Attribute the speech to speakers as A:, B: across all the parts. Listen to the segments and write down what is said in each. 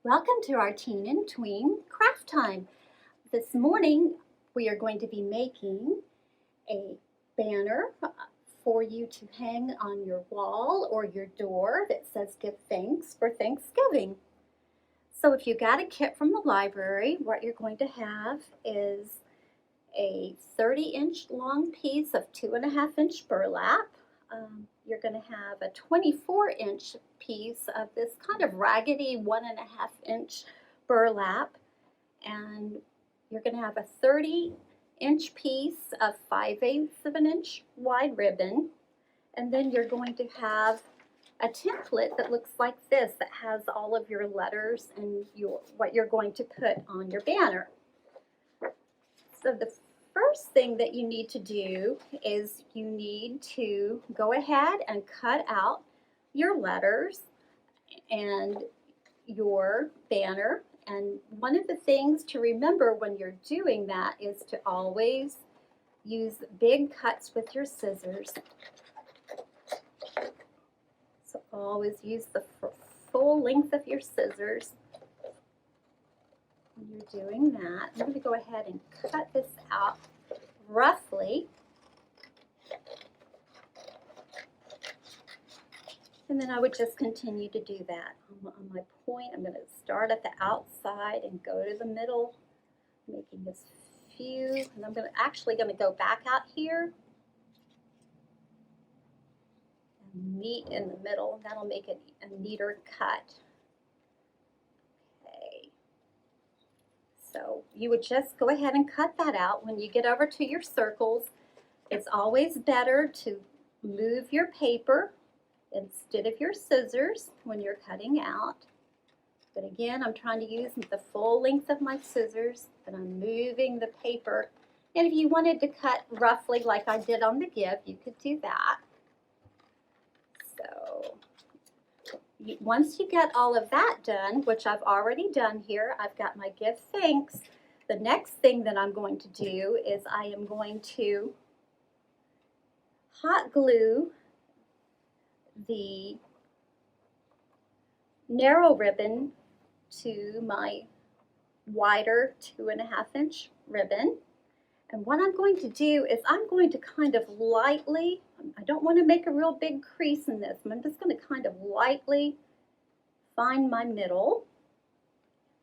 A: Welcome to our Teen and Tween craft time. This morning we are going to be making a banner for you to hang on your wall or your door that says give thanks for Thanksgiving. So if you got a kit from the library, what you're going to have is a 30-inch long piece of 2.5-inch burlap. You're going to have a 24-inch piece of this kind of raggedy 1.5-inch burlap, and you're going to have a 30-inch piece of 5/8 of an inch wide ribbon, and then you're going to have a template that looks like this that has all of your letters and what you're going to put on your banner. So the first thing that you need to do is you need to go ahead and cut out your letters and your banner. And one of the things to remember when you're doing that is to always use big cuts with your scissors. So always use the full length of your scissors when you're doing that. I'm going to go ahead and cut this out roughly. And then I would just continue to do that. On my point, I'm going to start at the outside and go to the middle, making this few. And I'm actually going to go back out here and meet in the middle. That'll make it a neater cut. Okay. So you would just go ahead and cut that out. When you get over to your circles, it's always better to move your paper instead of your scissors when you're cutting out. But again, I'm trying to use the full length of my scissors, but I'm moving the paper. And if you wanted to cut roughly like I did on the give, you could do that. So once you get all of that done, which I've already done here, I've got my give thanks. The next thing that I'm going to do is I am going to hot glue the narrow ribbon to my wider 2.5-inch ribbon. And what I'm going to do is I'm going to kind of lightly, I don't want to make a real big crease in this, I'm just going to kind of lightly find my middle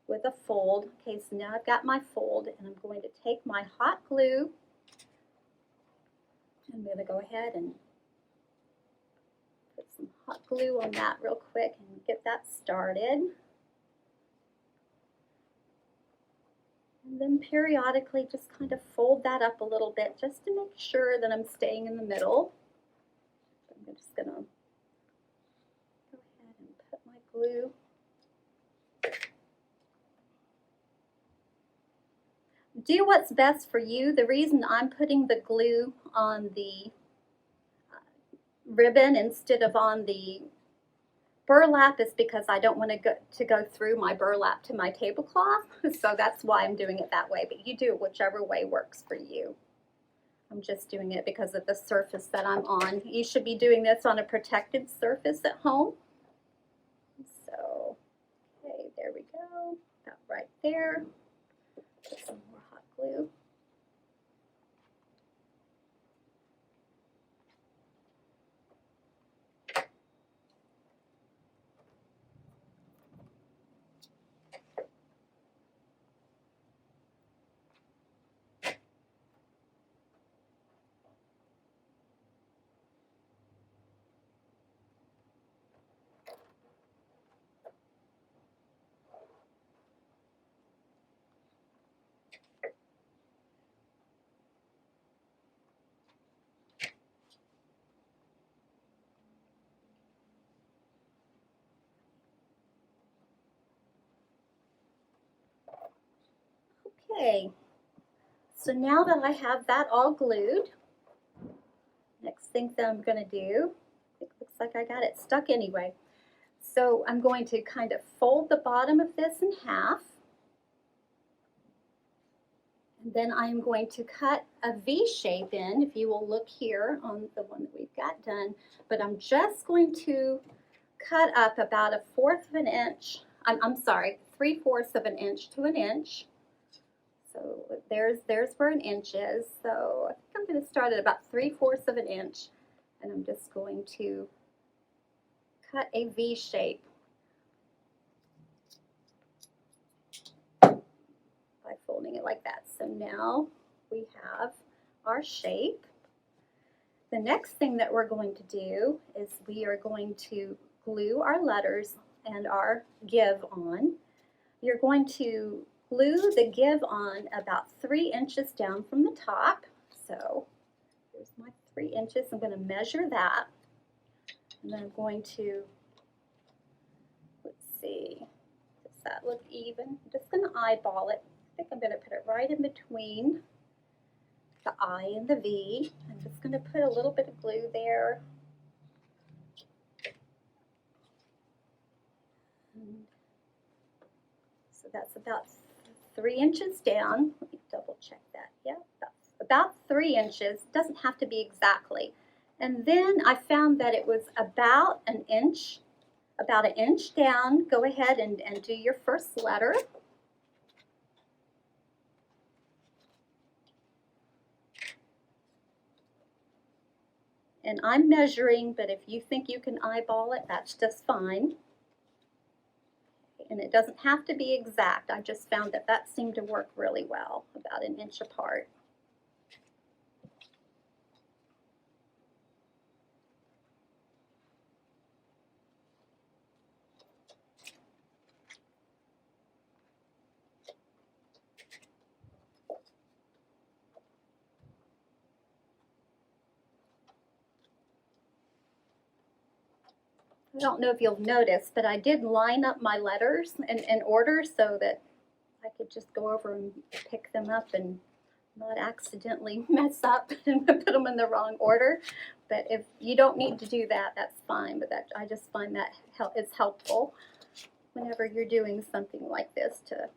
A: with a fold. Okay, so now I've got my fold, and I'm going to take my hot glue. I'm going to go ahead and put some hot glue on that real quick and get that started. And then periodically just kind of fold that up a little bit just to make sure that I'm staying in the middle. I'm just going to go ahead and put my glue. Do what's best for you. The reason I'm putting the glue on the ribbon instead of on the burlap is because I don't want to go through my burlap to my tablecloth. So that's why I'm doing it that way. But you do it whichever way works for you. I'm just doing it because of the surface that I'm on. You should be doing this on a protected surface at home. So, okay, there we go. About right there. Put some more hot glue. Okay, so now that I have that all glued, next thing that I'm going to do, it looks like I got it stuck anyway. So I'm going to kind of fold the bottom of this in half. And then I'm going to cut a V shape in, if you will look here on the one that we've got done. But I'm just going to cut up about 1/4 of an inch I'm sorry, 3/4 of an inch to an inch. So there's where an inch is. So I think I'm going to start at about 3/4 of an inch, and I'm just going to cut a V shape by folding it like that. So now we have our shape. The next thing that we're going to do is we are going to glue our letters and our give on. You're going to glue the give on about 3 inches down from the top. So here's my 3 inches. I'm going to measure that. And then I'm going to, let's see, does that look even? I'm just going to eyeball it. I think I'm going to put it right in between the I and the V. I'm just going to put a little bit of glue there. So that's about 3 inches down. Let me double check that. Yeah, about 3 inches. It doesn't have to be exactly. And then I found that it was about an inch down. Go ahead and do your first letter. And I'm measuring, but if you think you can eyeball it, that's just fine. And it doesn't have to be exact. I just found that that seemed to work really well, about an inch apart. I don't know if you'll notice, but I did line up my letters in order so that I could just go over and pick them up and not accidentally mess up and put them in the wrong order. But if you don't need to do that, that's fine. But that, I just find that it's helpful whenever you're doing something like this, to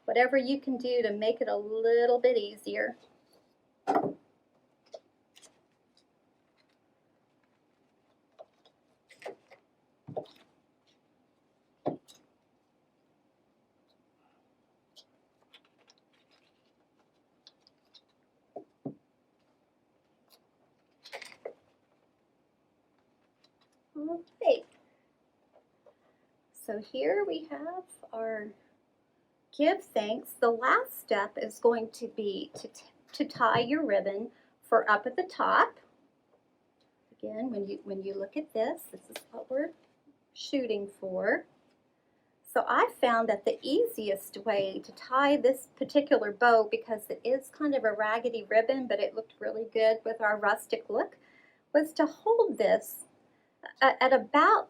A: whatever you can do to make it a little bit easier. Okay, so here we have our give thanks. The last step is going to be to tie your ribbon for up at the top. Again, when you look at this is what we're shooting for. So I found that the easiest way to tie this particular bow, because it is kind of a raggedy ribbon, but it looked really good with our rustic look, was to hold this at about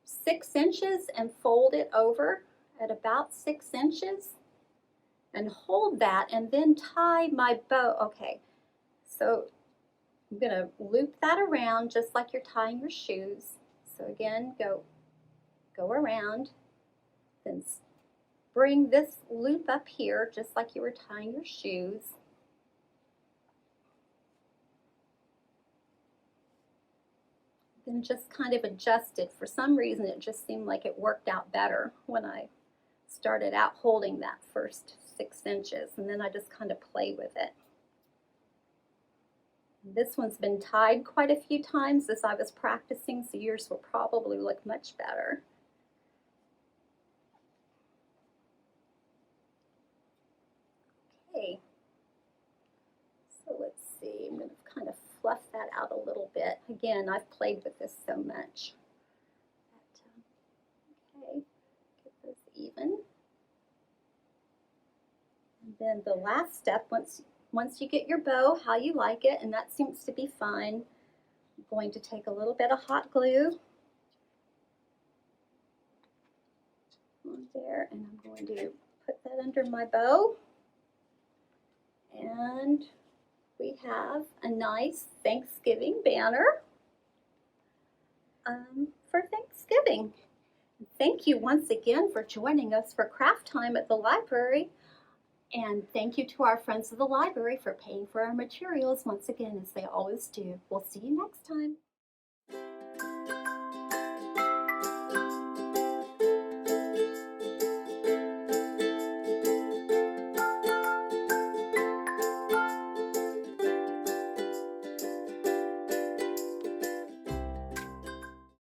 A: 6 inches and fold it over at about 6 inches and hold that and then tie my bow. Okay, so I'm going to loop that around just like you're tying your shoes. So again, go around, then bring this loop up here just like you were tying your shoes. Then just kind of adjust it. For some reason it just seemed like it worked out better when I started out holding that first 6 inches, and then I just kind of play with it. This one's been tied quite a few times as I was practicing, so yours will probably look much better. Okay, so let's see, I'm going to kind of fluff that out a little bit. Again, I've played with this so much. Okay, get this even. And then the last step, once you get your bow how you like it, and that seems to be fine, I'm going to take a little bit of hot glue on there, and I'm going to put that under my bow. And we have a nice Thanksgiving banner for Thanksgiving. Thank you once again for joining us for craft time at the library. And thank you to our friends of the library for paying for our materials once again, as they always do. We'll see you next time.